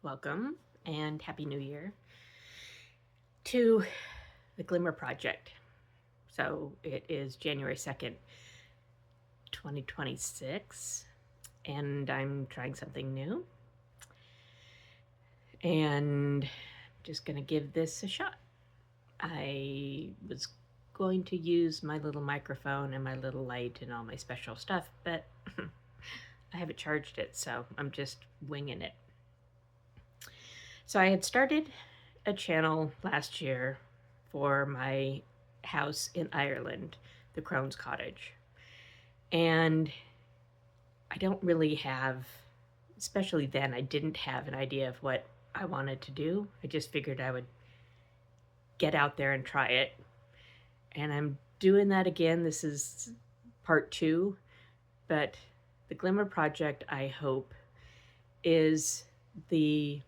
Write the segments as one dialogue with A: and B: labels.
A: welcome and Happy New Year to the Glimmer Project. So it is January 2nd, 2026, and I'm trying something new. And just going to give this a shot. I was going to use my little microphone and my little light and all my special stuff, but I haven't charged it, so I'm just winging it. So I had started a channel last year for my house in Ireland, the Crone's Cottage. And I don't really have, especially then, I didn't have an idea of what I wanted to do. I just figured I would get out there and try it. And I'm doing that again. This is part 2, but the Glimmer Project, I hope, is the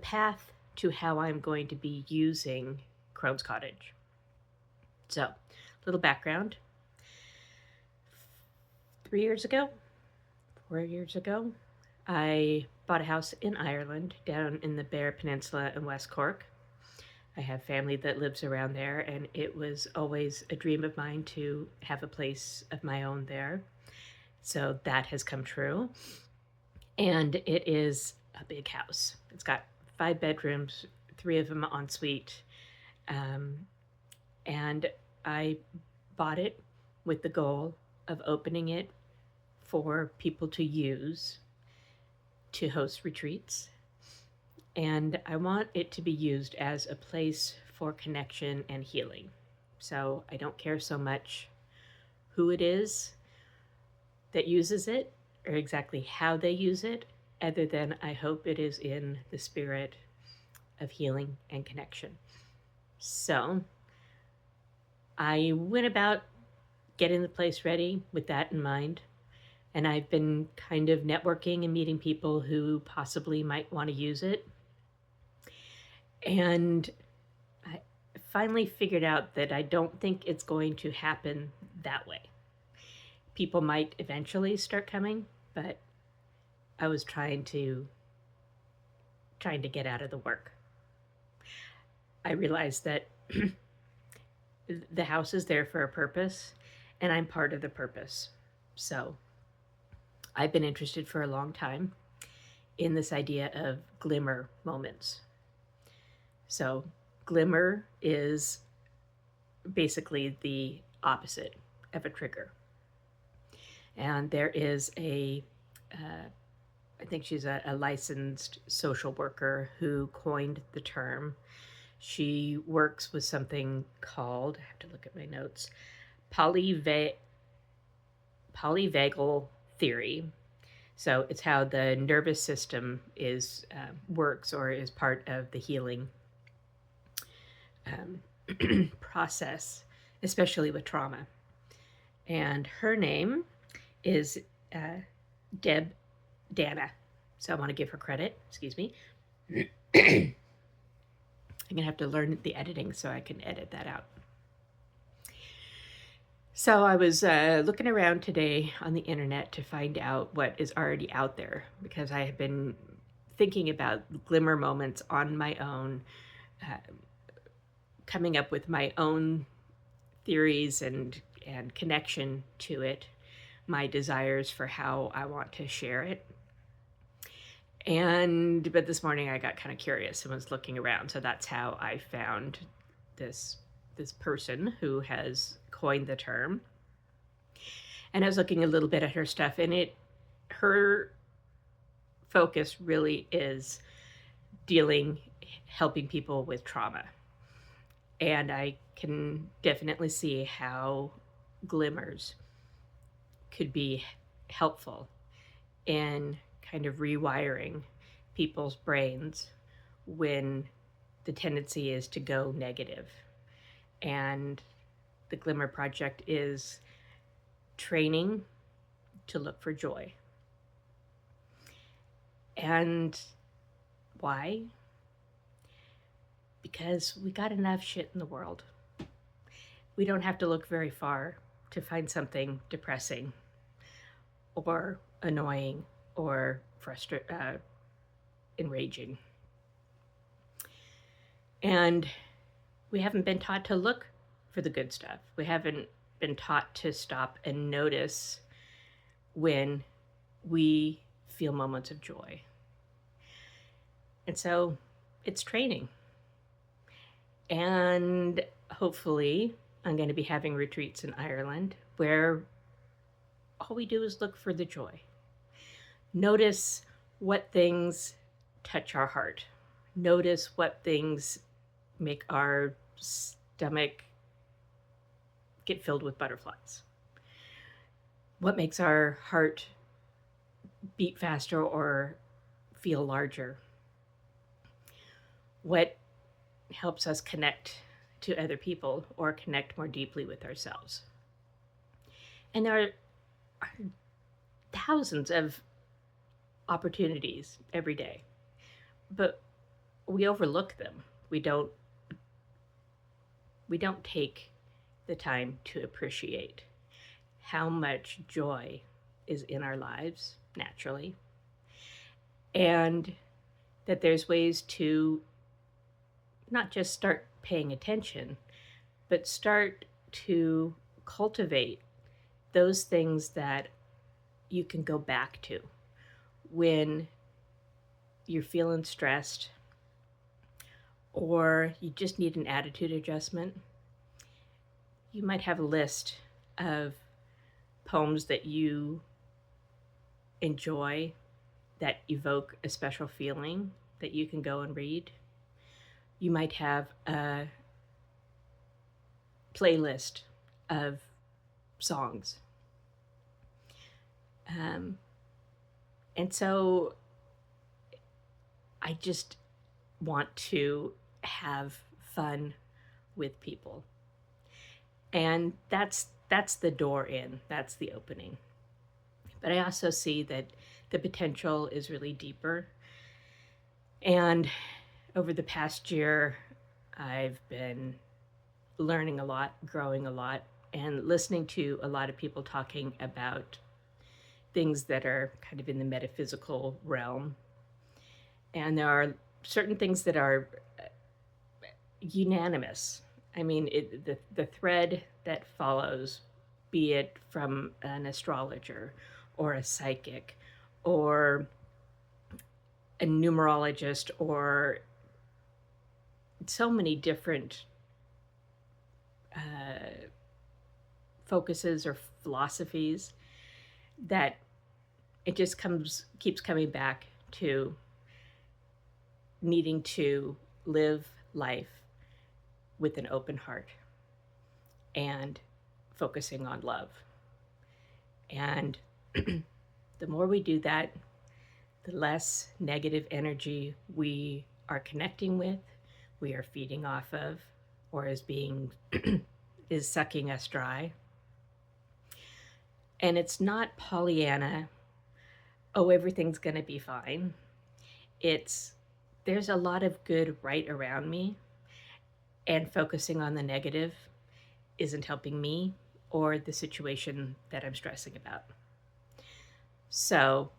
A: path to how I'm going to be using Crone's Cottage. So, little background. 4 years ago, I bought a house in Ireland down in the Bear Peninsula in West Cork. I have family that lives around there, and it was always a dream of mine to have a place of my own there. So that has come true. And it is a big house. It's got 5 bedrooms, 3 of them en suite. And I bought it with the goal of opening it for people to use to host retreats. And I want it to be used as a place for connection and healing. So I don't care so much who it is that uses it or exactly how they use it, other than I hope it is in the spirit of healing and connection. So I went about getting the place ready with that in mind. And I've been kind of networking and meeting people who possibly might want to use it. And I finally figured out that I don't think it's going to happen that way. People might eventually start coming, but I was trying to get out of the work. I realized that the house is there for a purpose, and I'm part of the purpose. So I've been interested for a long time in this idea of glimmer moments. So glimmer is basically the opposite of a trigger. And there is I think she's a licensed social worker who coined the term. She works with something called, I have to look at my notes, polyvagal theory. So it's how the nervous system works or is part of the healing process, especially with trauma. And her name is Deb Dana. So I want to give her credit. Excuse me. I'm going to have to learn the editing so I can edit that out. So I was looking around today on the internet to find out what is already out there, because I have been thinking about glimmer moments on my own, coming up with my own theories and connection to it, my desires for how I want to share it. But this morning I got kind of curious and was looking around. So that's how I found this person who has coined the term. And I was looking a little bit at her stuff, and her focus really is helping people with trauma. And I can definitely see how glimmers could be helpful in kind of rewiring people's brains when the tendency is to go negative. And the Glimmer Project is training to look for joy. And why? Because we got enough shit in the world. We don't have to look very far to find something depressing or annoying or enraging. And we haven't been taught to look for the good stuff. We haven't been taught to stop and notice when we feel moments of joy. And so it's training. And hopefully, I'm going to be having retreats in Ireland where all we do is look for the joy. Notice what things touch our heart. Notice what things make our stomach get filled with butterflies. What makes our heart beat faster or feel larger? What helps us connect to other people or connect more deeply with ourselves? And there are thousands of opportunities every day, but we overlook them. We don't take the time to appreciate how much joy is in our lives naturally, and that there's ways to not just start paying attention, but start to cultivate those things that you can go back to when you're feeling stressed or you just need an attitude adjustment. You might have a list of poems that you enjoy that evoke a special feeling that you can go and read. You might have a playlist of songs. And so I just want to have fun with people. And that's the door in, that's the opening. But I also see that the potential is really deeper. And over the past year, I've been learning a lot, growing a lot, and listening to a lot of people talking about things that are kind of in the metaphysical realm. And there are certain things that are unanimous. I mean, the thread that follows, be it from an astrologer or a psychic or a numerologist or so many different focuses or philosophies, that it just keeps coming back to needing to live life with an open heart and focusing on love. And the more we do that, the less negative energy we are connecting with, we are feeding off of, or is sucking us dry. And it's not Pollyanna, oh, everything's going to be fine. There's a lot of good right around me, and focusing on the negative isn't helping me or the situation that I'm stressing about. So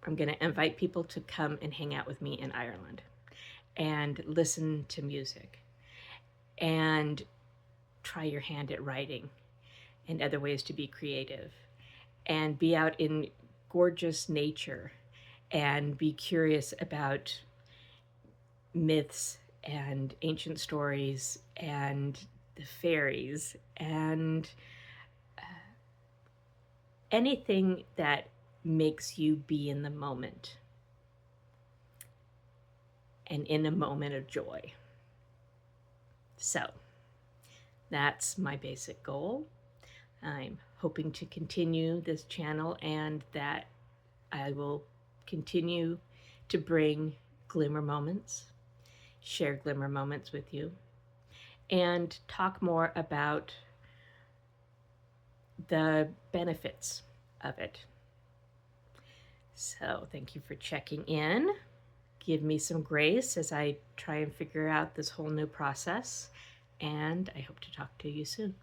A: I'm going to invite people to come and hang out with me in Ireland and listen to music and try your hand at writing and other ways to be creative and be out in gorgeous nature and be curious about myths and ancient stories and the fairies and anything that makes you be in the moment and in a moment of joy. So that's my basic goal. I'm hoping to continue this channel and that I will continue to bring Glimmer Moments, share Glimmer Moments with you, and talk more about the benefits of it. So thank you for checking in. Give me some grace as I try and figure out this whole new process, and I hope to talk to you soon.